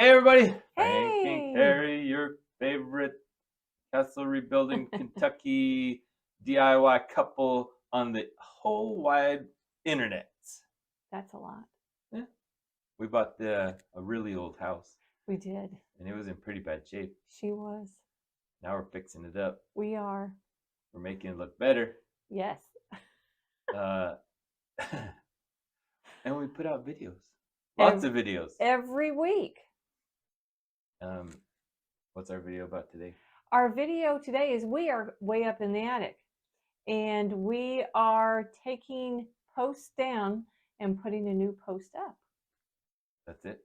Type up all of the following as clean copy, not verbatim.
Hey everybody! Hey! Frank and Carrie, your favorite castle rebuilding Kentucky DIY couple on the whole wide internet. That's a lot. Yeah. We bought a really old house. We did. And it was in pretty bad shape. She was. Now we're fixing it up. We are. We're making it look better. Yes. And we put out videos. Lots of videos. Every week. What's our video about today? Our video today is we are way up in the attic. And we are taking posts down and putting a new post up. That's it?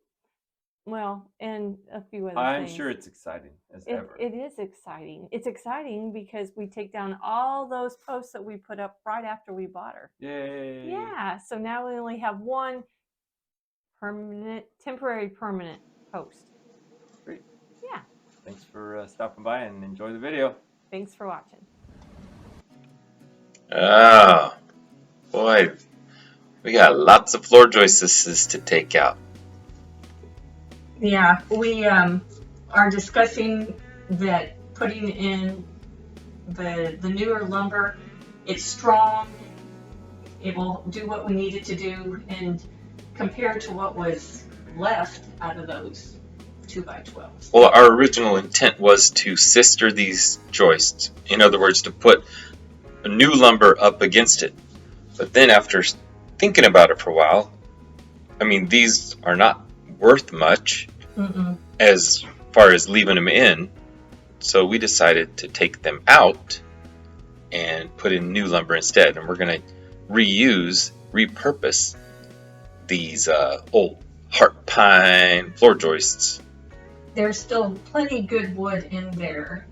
Well, and a few other things. I'm sure it's exciting as ever. It is exciting. It's exciting because we take down all those posts that we put up right after we bought her. Yay! Yeah, so now we only have one temporary permanent post. Great. Yeah. Thanks for stopping by and enjoy the video. Thanks for watching. Oh, boy, we got lots of floor joists to take out. Yeah, we are discussing that putting in the newer lumber. It's strong. It will do what we need it to do, and compared to what was left out of those 2x12s. Well, our original intent was to sister these joists. In other words, to put a new lumber up against it. But then after thinking about it for a while, I mean, these are not worth much as far as leaving them in. So we decided to take them out and put in new lumber instead. And we're going to repurpose these old heart pine floor joists. There's still plenty good wood in there.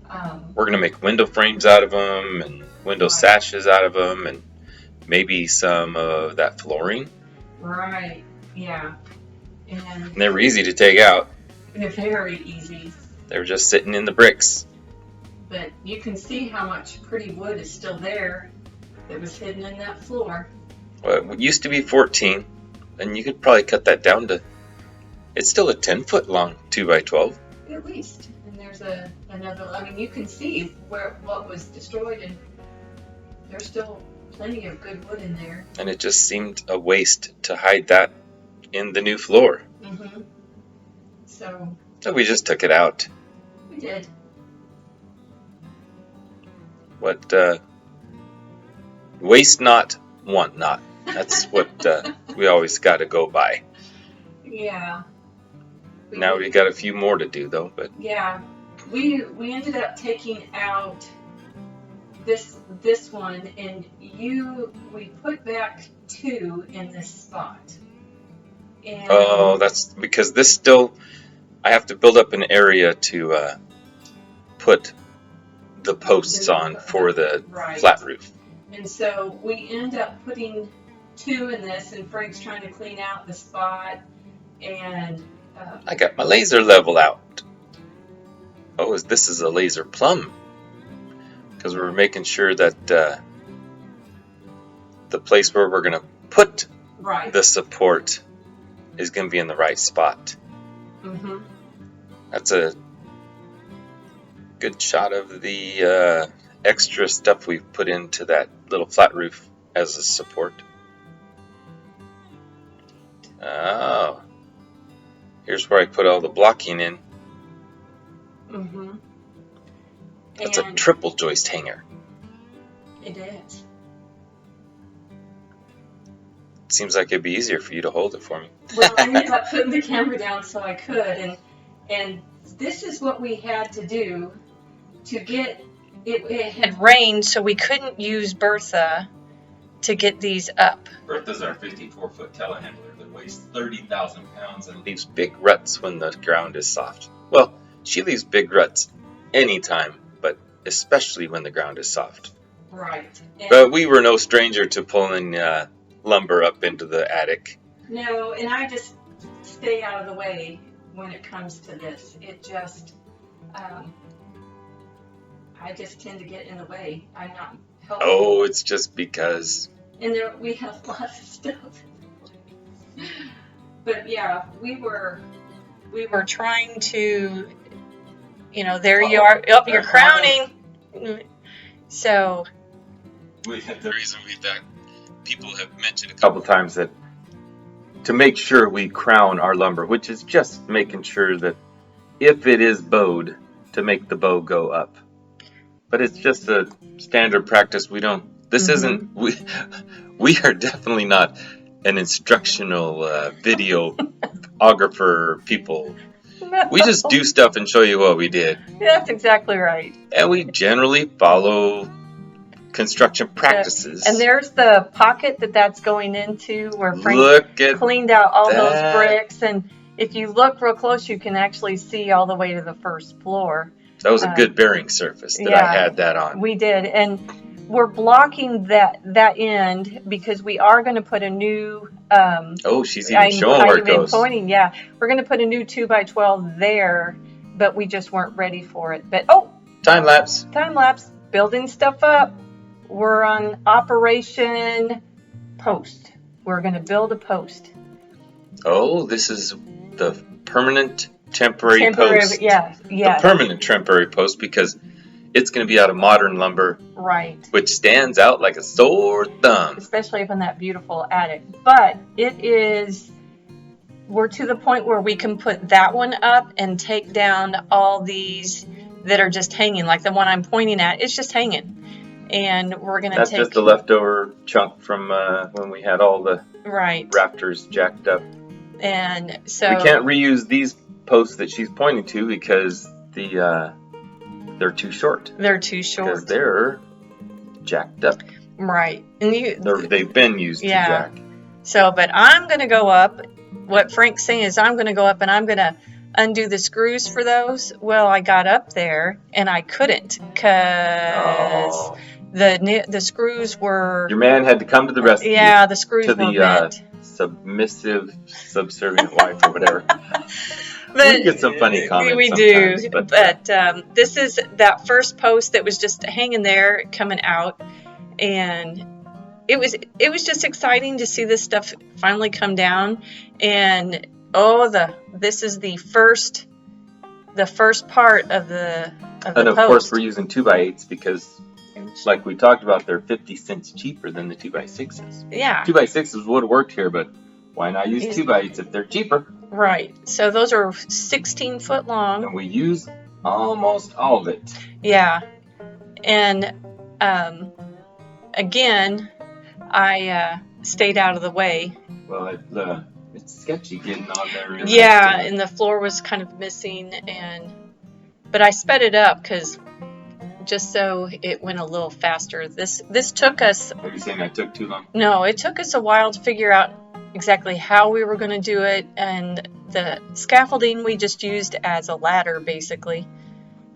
We're going to make window frames out of them and window sashes out of them and maybe some of that flooring. Right, yeah. And they were easy to take out. They're very easy. They were just sitting in the bricks. But you can see how much pretty wood is still there that was hidden in that floor. Well, it used to be 14, and you could probably cut that down to, it's still a 10-foot long 2x12. At least. And there's another, I mean, you can see what was destroyed, and there's still plenty of good wood in there. And it just seemed a waste to hide that in the new floor. Mm-hmm. So we just took it out. We did. What, waste not, want not. That's what we always got to go by. Yeah. Now we got a few more to do though, but yeah, we ended up taking out this one, and we put back 2 in this spot. And oh, that's because this still, I have to build up an area to put the posts on for the flat roof. And so we end up putting 2 in this, and Frank's trying to clean out the spot, and I got my laser level out. Oh, this is a laser plumb. Because we're making sure that the place where we're going to put the support is going to be in the right spot. Mm-hmm. That's a good shot of the extra stuff we put into that little flat roof as a support. Oh. Here's where I put all the blocking in. Mm-hmm. That's a triple joist hanger. It is. It seems like it'd be easier for you to hold it for me. Well, I ended up putting the camera down so I could, and this is what we had to do to get it. It had rained, so we couldn't use Bertha to get these up. Bertha's our 54-foot telehandler that weighs 30,000 pounds and leaves big ruts when the ground is soft. Well, she leaves big ruts anytime, but especially when the ground is soft. Right. But we were no stranger to pulling lumber up into the attic. No, and I just stay out of the way when it comes to this. It just, I just tend to get in the way. I'm not helpful. Oh, it's just because. And we have a lot of stuff. But yeah, we were we were trying to, there you are. Oh, you're crowning. So. The reason people have mentioned a couple times that to make sure we crown our lumber, which is just making sure that if it is bowed, to make the bow go up. But it's just a standard practice. This isn't, we are definitely not an instructional videographer people. No. We just do stuff and show you what we did. That's exactly right. And we generally follow construction practices. And there's the pocket that's going into where Frank cleaned out all those bricks. And if you look real close, you can actually see all the way to the first floor. That was a good bearing surface that I had that on. We did. And we're blocking that end because we are going to put a new... she's even showing where it goes. Pointing, yeah. We're going to put a new 2x12 there, but we just weren't ready for it. But, Time lapse. Building stuff up. We're on Operation Post. We're going to build a post. Oh, this is the permanent temporary post. Yeah. The permanent temporary post because it's going to be out of modern lumber. Right. Which stands out like a sore thumb. Especially up in that beautiful attic. But we're to the point where we can put that one up and take down all these that are just hanging. Like the one I'm pointing at, it's just hanging. And we're going to That's just the leftover chunk from when we had all the rafters jacked up. And so... We can't reuse these posts that she's pointing to because they're too short. They're too short. Because they're jacked up. Right. And they've been used to jack. So, but I'm going to go up. What Frank's saying is I'm going to go up and I'm going to undo the screws for those. Well, I got up there and I couldn't because... The screws were... Your man had to come to the rescue. Yeah, the screws were bent. Submissive, subservient wife or whatever. But we get some funny comments we sometimes. Do. But this is that first post that was just hanging there, coming out. And it was just exciting to see this stuff finally come down. And, this is the first part of the And of post. Course, we're using 2x8s because... Like we talked about, they're 50 cents cheaper than the 2x6s. Yeah. 2x6s would have worked here, but why not use 2x8s if they're cheaper? Right. So those are 16 foot long. And we use almost all of it. Yeah. And again, I stayed out of the way. Well, it's sketchy getting on there. And the floor was kind of missing, but I sped it up because... just so it went a little faster. This took us... Are you saying I took too long? No, it took us a while to figure out exactly how we were going to do it, and the scaffolding we just used as a ladder, basically.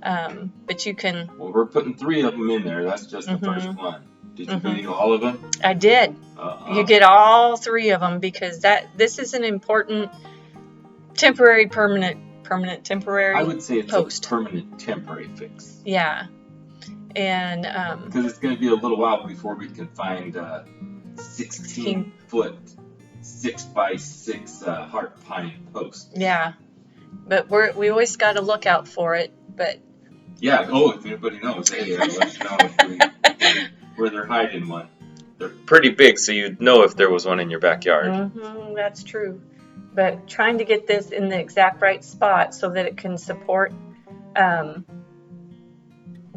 But you can... Well, we're putting 3 of them in there. That's just the first one. Did you video all of them? I did. You get all 3 of them because this is an important temporary, permanent, temporary I would say it's post. A permanent temporary fix. Yeah. And because it's going to be a little while before we can find 16-foot 6x6 heart pine post. Yeah, but we always got to look out for it. But yeah, if anybody knows, hey, let us know where they're hiding one. They're pretty big, so you'd know if there was one in your backyard. That's true. But trying to get this in the exact right spot so that it can support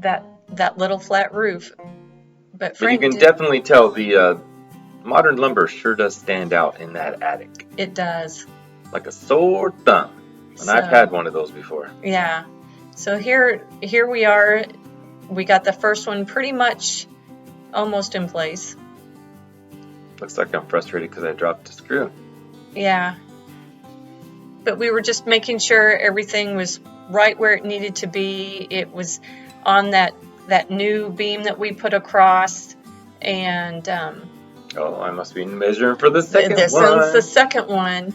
that little flat roof. But you can definitely tell the modern lumber sure does stand out in that attic. It does. Like a sore thumb. And I've had one of those before. Yeah. So here we are. We got the first one pretty much almost in place. Looks like I'm frustrated because I dropped a screw. Yeah. But we were just making sure everything was right where it needed to be. It was on that new beam that we put across, and I must be measuring for the second one. This one's the second one.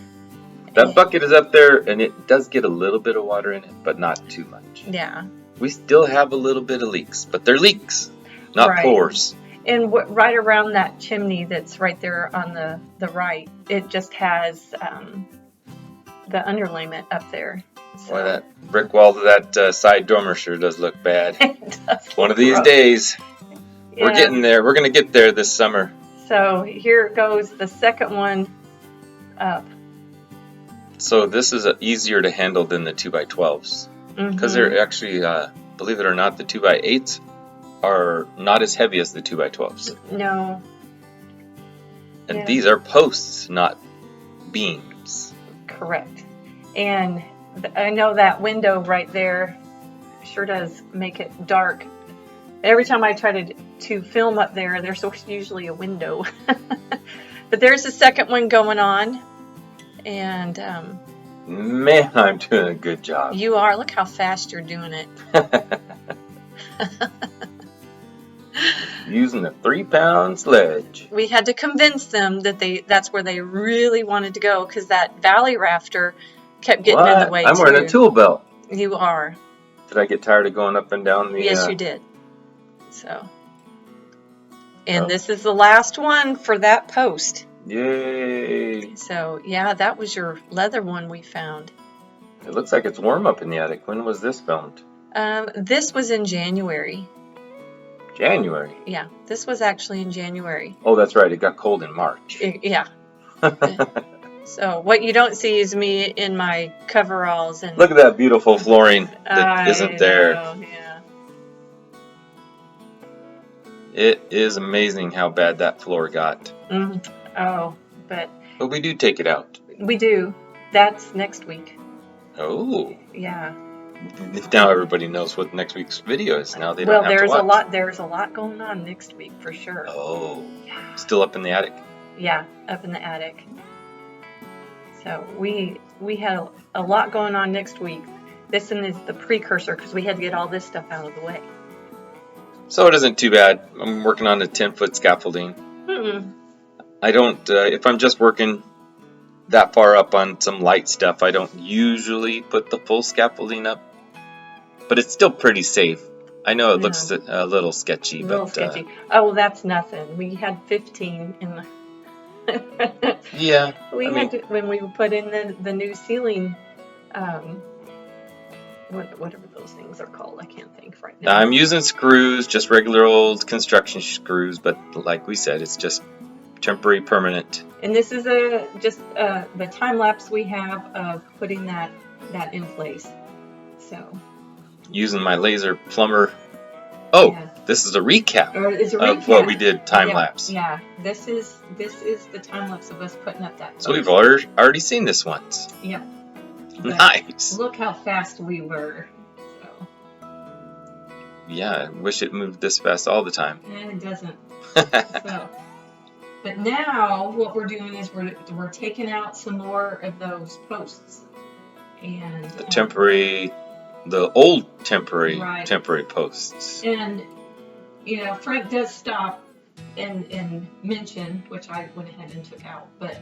That bucket is up there, and it does get a little bit of water in it, but not too much. Yeah. We still have a little bit of leaks, but they're leaks, not pores. And right around that chimney that's right there on the right, it just has the underlayment up there. So Boy, that brick wall to that side dormer sure does look bad. it does One look of these rough. days, we're Yeah. getting there. We're going to get there this summer. So here goes the second one up. So this is easier to handle than the 2x12s. Because they're actually, believe it or not, the 2x8s are not as heavy as the 2x12s. No. And Yeah. these are posts, not beams. Correct. And I know that window right there sure does make it dark. Every time I try to film up there, there's usually a window. But there's a second one going on. And Man, I'm doing a good job. you are. Look how fast you're doing it. Using a 3-pound sledge. We had to convince them that that's where they really wanted to go, because that valley rafter kept getting in the way I'm too. wearing a tool belt. You are. Did I get tired of going up and down the... Yes, you did. So. And this is the last one for that post. Yay! So, yeah, that was your leather one we found. It looks like it's warm up in the attic. When was this filmed? This was in January. January? Yeah, this was actually in January. Oh, that's right. It got cold in March. Yeah. So what you don't see is me in my coveralls and Look at that beautiful flooring that isn't there. Yeah. It is amazing how bad that floor got. Oh, but we do take it out. we do. That's next week. Oh. Yeah. Now everybody knows what next week's video is. Now they don't have to watch. There's a lot going on next week for sure. Oh. Yeah. Still up in the attic? Yeah, up in the attic. So we had a lot going on next week. This one is the precursor because we had to get all this stuff out of the way. So it isn't too bad. I'm working on a 10-foot scaffolding. I don't, if I'm just working that far up on some light stuff, I don't usually put the full scaffolding up. But it's still pretty safe. I know it looks a little sketchy. A little sketchy. Oh, well, that's nothing. We had 15 in the... Yeah. When we put in the new ceiling, whatever those things are called, I can't think right now. I'm using screws, just regular old construction screws, but like we said, it's just temporary, permanent. And this is just the time lapse we have of putting that in place. So. Using my laser plumber. Oh, yeah. This is a recap of what we did time lapse. Yeah, this is the time lapse of us putting up that post. So we've already seen this once. Yeah. Nice. Look how fast we were. So. Yeah, I wish it moved this fast all the time. And it doesn't. So. But now what we're doing is we're taking out some more of those posts. And the old temporary posts. And Frank does stop and mention, which I went ahead and took out, but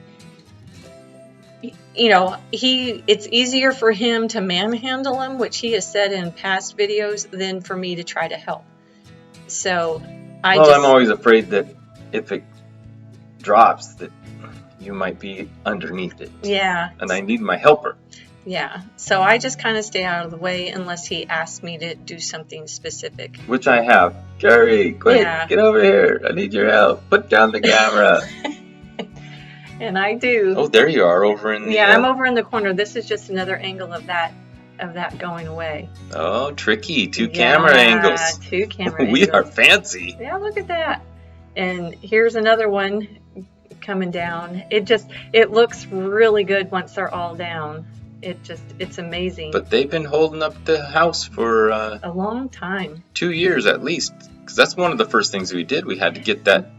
it's easier for him to manhandle them, which he has said in past videos, than for me to try to help. So I'm always afraid that if it drops that you might be underneath it. Yeah. And I need my helper. Yeah. So I just kind of stay out of the way unless he asks me to do something specific. Which I have. Jerry, quick, get over here. I need your help. Put down the camera. And I do. Oh, there you are over in the... Yeah, I'm over in the corner. This is just another angle of that going away. Oh, tricky. Two camera angles. 2 camera angles. We are fancy. Yeah, look at that. And here's another one coming down. It looks really good once they're all down. It's amazing. But they've been holding up the house for a long time. 2 years at least. Because that's one of the first things we did. We had to get that.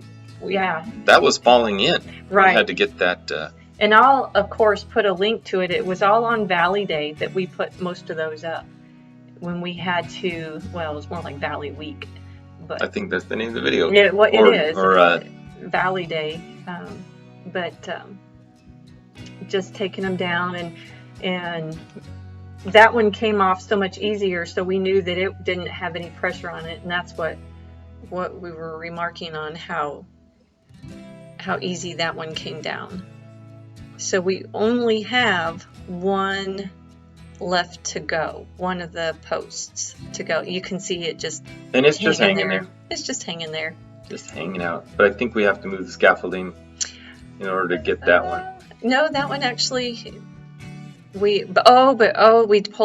Yeah. That was falling in. Right. We had to get that. And I'll, of course, put a link to it. It was all on Valley Day that we put most of those up. When we had to, well, it was more like Valley Week. But I think that's the name of the video. Yeah, well, it is. Or Valley Day. But just taking them down and that one came off so much easier, so we knew that it didn't have any pressure on it, and that's what we were remarking on, how easy that one came down. So we only have one left to go, one of the posts to go. You can see it just And it's just hanging there. It's just hanging there. Just hanging out. But I think we have to move the scaffolding in order to get that one. No, that one actually, we pulled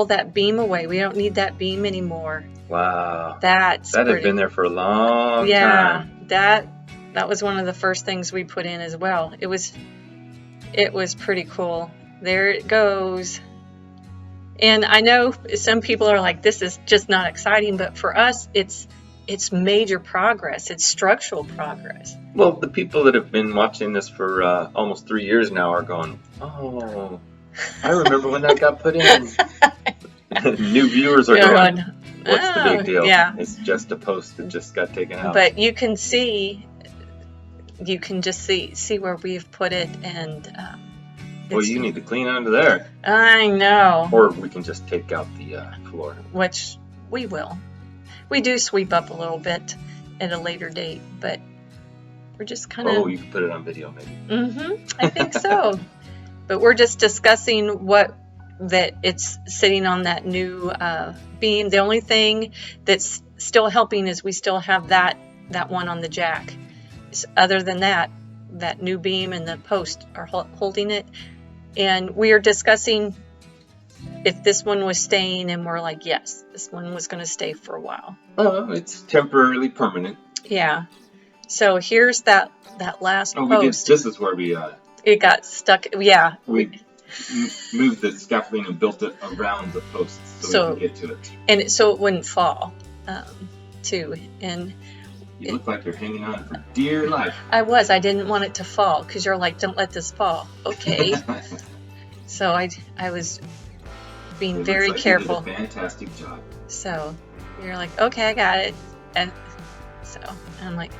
that beam away. We don't need that beam anymore. Wow. That had been there for a long time. That was one of the first things we put in as well. It was pretty cool. There it goes. And I know some people are like, this is just not exciting, but for us, it's major progress. It's structural progress. Well, the people that have been watching this for almost 3 years now are going, oh, I remember when that got put in. New viewers are going, what's the big deal? Yeah. It's just a post that just got taken out. But you can just see where we've put it, and well, you need to clean under there. I know. Or we can just take out the floor. Which we will. We do sweep up a little bit at a later date, but we're just kind of... Oh, you can put it on video maybe. I think so. But we're just discussing that it's sitting on that new beam. The only thing that's still helping is we still have that one on the jack. Other than that new beam and the post are holding it. And we are discussing if this one was staying, and we're like, yes, this one was going to stay for a while. Oh, it's temporarily permanent. Yeah. So here's that last post. This is where we... it got stuck. Yeah. We moved the scaffolding and built it around the posts so we could get to it. And so it wouldn't fall, too. And you look like you're hanging on for dear life. I didn't want it to fall, because you're like, don't let this fall. Okay. So I was being very careful. You did a fantastic job. So you're like, okay, I got it. And so I'm like,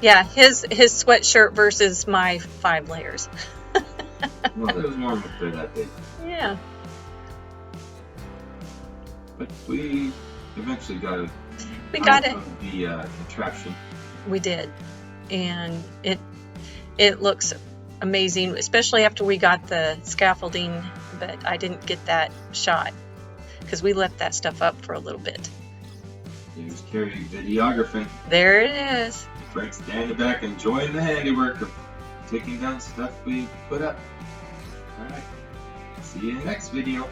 yeah, his sweatshirt versus my 5 layers. Well, it was warm up there that day. Yeah. But we eventually got it. The contraption. We did, and it looks amazing, especially after we got the scaffolding. But I didn't get that shot because we left that stuff up for a little bit. Here's Carrie videographing. There it is. Frank standing back enjoying the handiwork of taking down stuff we put up. All right. See you in the next video.